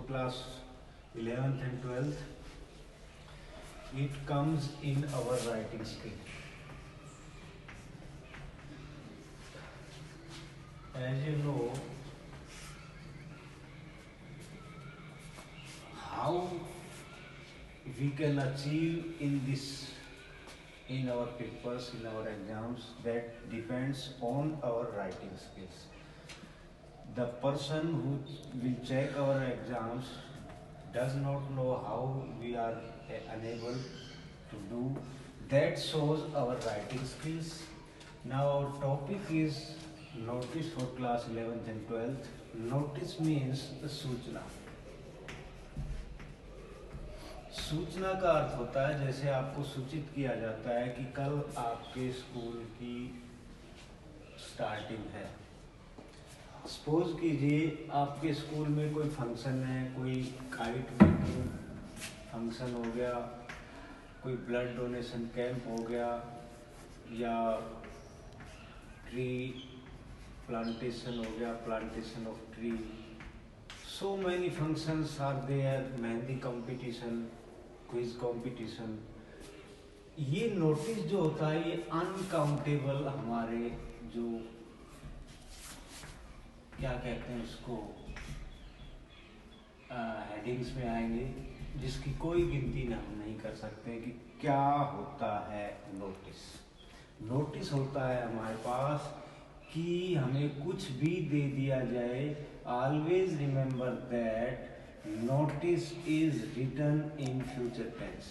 class 11th and 12th, it comes in our writing skill. As you know, how we can achieve in our papers, in our exams, that depends on our writing skills. The person who will check our exams does not know how we are unable to do. That shows our writing skills. Now our topic is notice for class 11th and 12th. Notice means सूचना. सूचना का अर्थ होता है जैसे आपको सूचित किया जाता है कि कल आपके स्कूल की स्टार्टिंग है. सपोज कीजिए आपके स्कूल में कोई फंक्शन है, कोई काइट मेकिंग फंक्शन हो गया, कोई ब्लड डोनेशन कैंप हो गया, या ट्री प्लांटेशन हो गया, plantation of tree. So many functions are there, mehndi competition, quiz competition. ये नोटिस जो होता है ये अनकाउंटेबल हमारे जो क्या कहते हैं उसको हेडिंग्स में आएंगे, जिसकी कोई गिनती हम नहीं कर सकते कि क्या होता है नोटिस. नोटिस होता है हमारे पास कि हमें कुछ भी दे दिया जाए. Always remember that notice is written in future tense.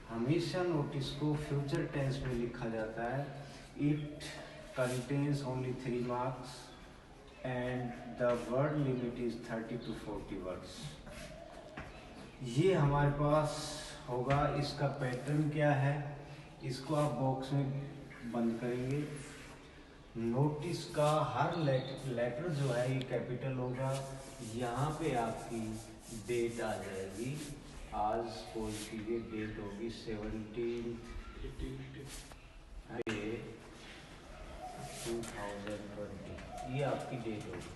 हमेशा नोटिस को फ्यूचर टेंस में लिखा जाता है. It contains only 3 marks and the word limit is 30 to 40 words. ये हमारे पास होगा. इसका पैटर्न क्या है, इसको आप बॉक्स में बंद करेंगे. नोटिस का हर लेटर जो है ये कैपिटल होगा. यहाँ पे आपकी डेट आ जाएगी. आज सपोज कीजिए डेट होगी 17 2020. ये आपकी डेट होगी.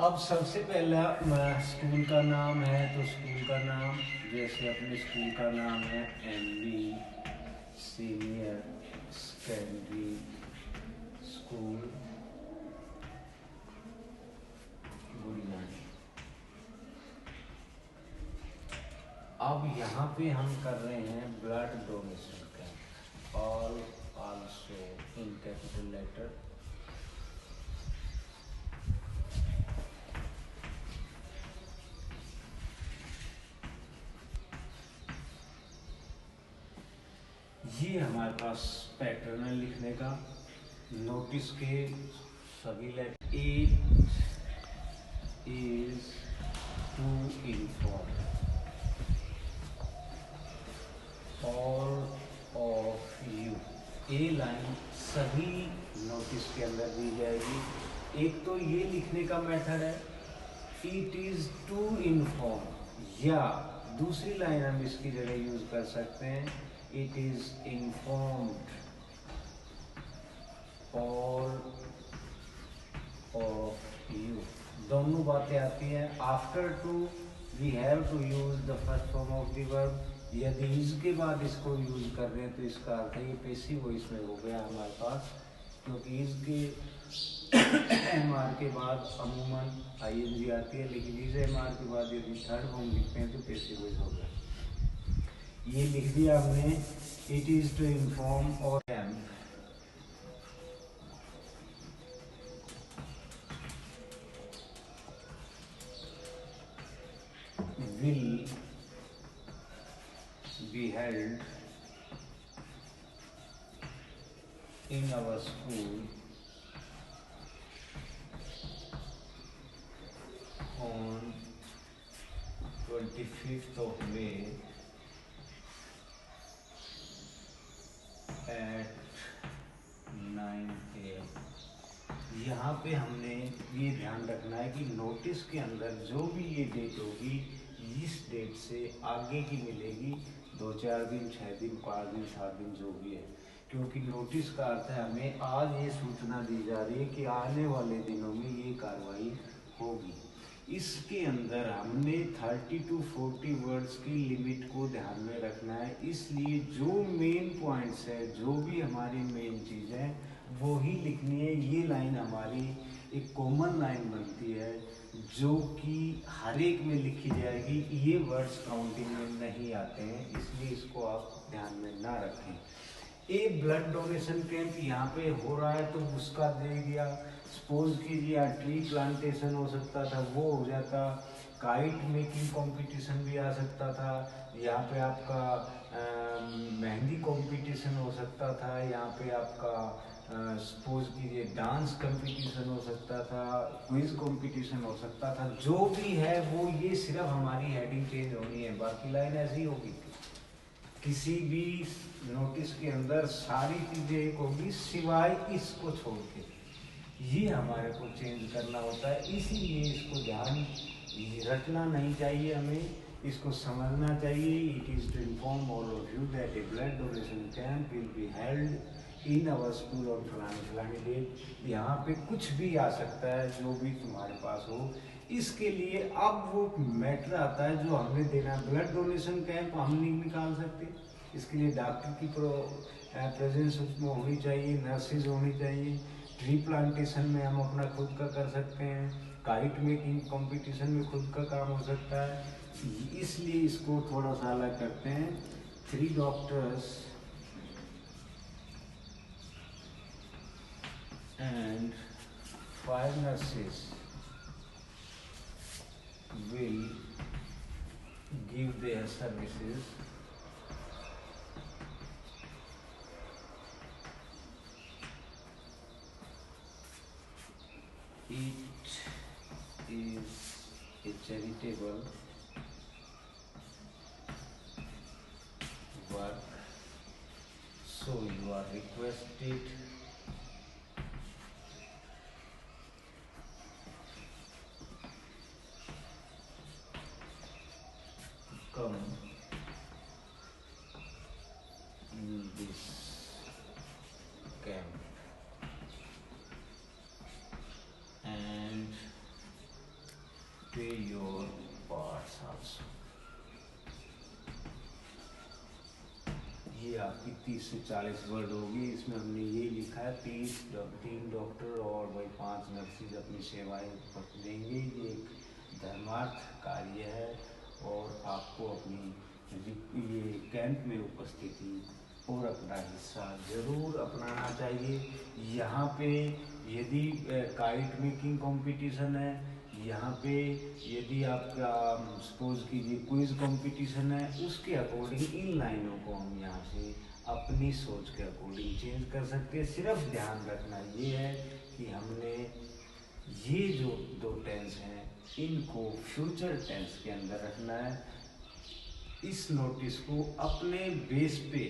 अब सबसे पहला स्कूल का नाम है, तो स्कूल का नाम जैसे अपने स्कूल का नाम है MB senior secondary school Gudiyani. अब यहाँ पे हम कर रहे हैं blood donation camp. All also in capital letter. ये हमारे पास पैटर्न है लिखने का. नोटिस के सभी letter. It is to inform all of you. A line सभी नोटिस के अंदर दी जाएगी. एक तो ये लिखने का मेथड है इट इज टू इन्फॉर्म, या दूसरी लाइन हम इसकी जगह यूज कर सकते हैं it is informed all of you. दोनों बातें आती हैं. After to we have to use the first form of the verb. यदि इसके बाद इसको यूज कर रहे हैं तो इसका अर्थ है ये पैसिव वॉइस में हो गया हमारे पास, क्योंकि इसके MR के बाद अमूमन ING आती है, लेकिन इस MR के बाद यदि थर्ड फॉर्म लिखते हैं तो पैसिव वॉइस हो गया. ये लिख दिया हमने. इट इज टू इन्फॉर्म और will be held in our school on 25th of May at 9 AM. यहाँ पे हमने ये ध्यान रखना है कि नोटिस के अंदर जो भी ये डेट होगी इस डेट से आगे की मिलेगी. 2-4 दिन, 6 दिन, 5 दिन, 7 दिन जो भी है, क्योंकि नोटिस का अर्थ है हमें आज ये सूचना दी जा रही है कि आने वाले दिनों में ये कार्य होगी। इसके अंदर हमने 30 to 40 वर्ड्स की लिमिट को ध्यान में रखना है, इसलिए जो मेन पॉइंट्स है, जो भी हमारी मेन चीज़ है वो ही लिखनी है। ये लाइन हमारी एक कॉमन लाइन बनती है जो कि हर एक में लिखी जाएगी। ये वर्ड्स काउंटिंग में नहीं आते हैं, इसलिए इसको आप ध्यान में ना रखें। ए ब्लड डोनेशन कैंप यहाँ पे हो रहा है तो उसका दे दिया। सपोज कीजिए ट्री प्लांटेशन हो सकता था, वो हो जाता। काइट मेकिंग कंपटीशन भी आ सकता था। यहाँ पे आपका मेहंदी कंपटीशन हो सकता था। यहाँ पे आपका सपोज कीजिए डांस कंपटीशन हो सकता था, क्विज कंपटीशन हो सकता था। जो भी है वो, ये सिर्फ हमारी हेडिंग चेंज होनी है, बाकी लाइन ऐसी होगी। किसी भी नोटिस के अंदर सारी चीजें एक होगी सिवाय इसको छोड़ के, ये हमारे को चेंज करना होता है। इसीलिए इसको ध्यान रखना नहीं चाहिए, हमें इसको समझना चाहिए। It is to inform all of you that a blood donation camp will be held in our school on फलानी डेट। यहाँ पे कुछ भी आ सकता है जो भी तुम्हारे पास हो। इसके लिए अब वो मैटर आता है जो हमने देना। ब्लड डोनेशन कैंप हम नहीं निकाल सकते, इसके लिए डॉक्टर की प्रेजेंस उसमें होनी चाहिए, नर्सेज होनी चाहिए। ट्री प्लांटेशन में हम अपना खुद का कर सकते हैं। काइट मेकिंग कंपटीशन में खुद का काम हो सकता है। इसलिए इसको थोड़ा सा अलग करते हैं। 3 doctors and 5 nurses will give their services it is a charitable work, so you are requested come in this camp and pay your parts also। ये आपकी 30 से 40 वर्ड होगी। इसमें हमने ये लिखा है 3 डॉक्टर और भाई 5 नर्सेज अपनी सेवाएं देंगे। ये एक धर्मार्थ कार्य है और आपको अपनी ये कैंप में उपस्थिति और अपना हिस्सा जरूर अपनाना चाहिए। यहाँ पे यदि काइट मेकिंग कंपटीशन है, यहाँ पे यदि आपका सपोज कीजिए क्विज कंपटीशन है, उसके अकॉर्डिंग इन लाइनों को हम यहाँ से अपनी सोच के अकॉर्डिंग चेंज कर सकते हैं। सिर्फ ध्यान रखना ये है कि हमने ये जो 2 टेंस हैं इनको फ्यूचर टेंस के अंदर रखना है। इस नोटिस को अपने बेस पे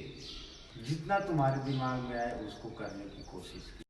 जितना तुम्हारे दिमाग में आए उसको करने की कोशिश की।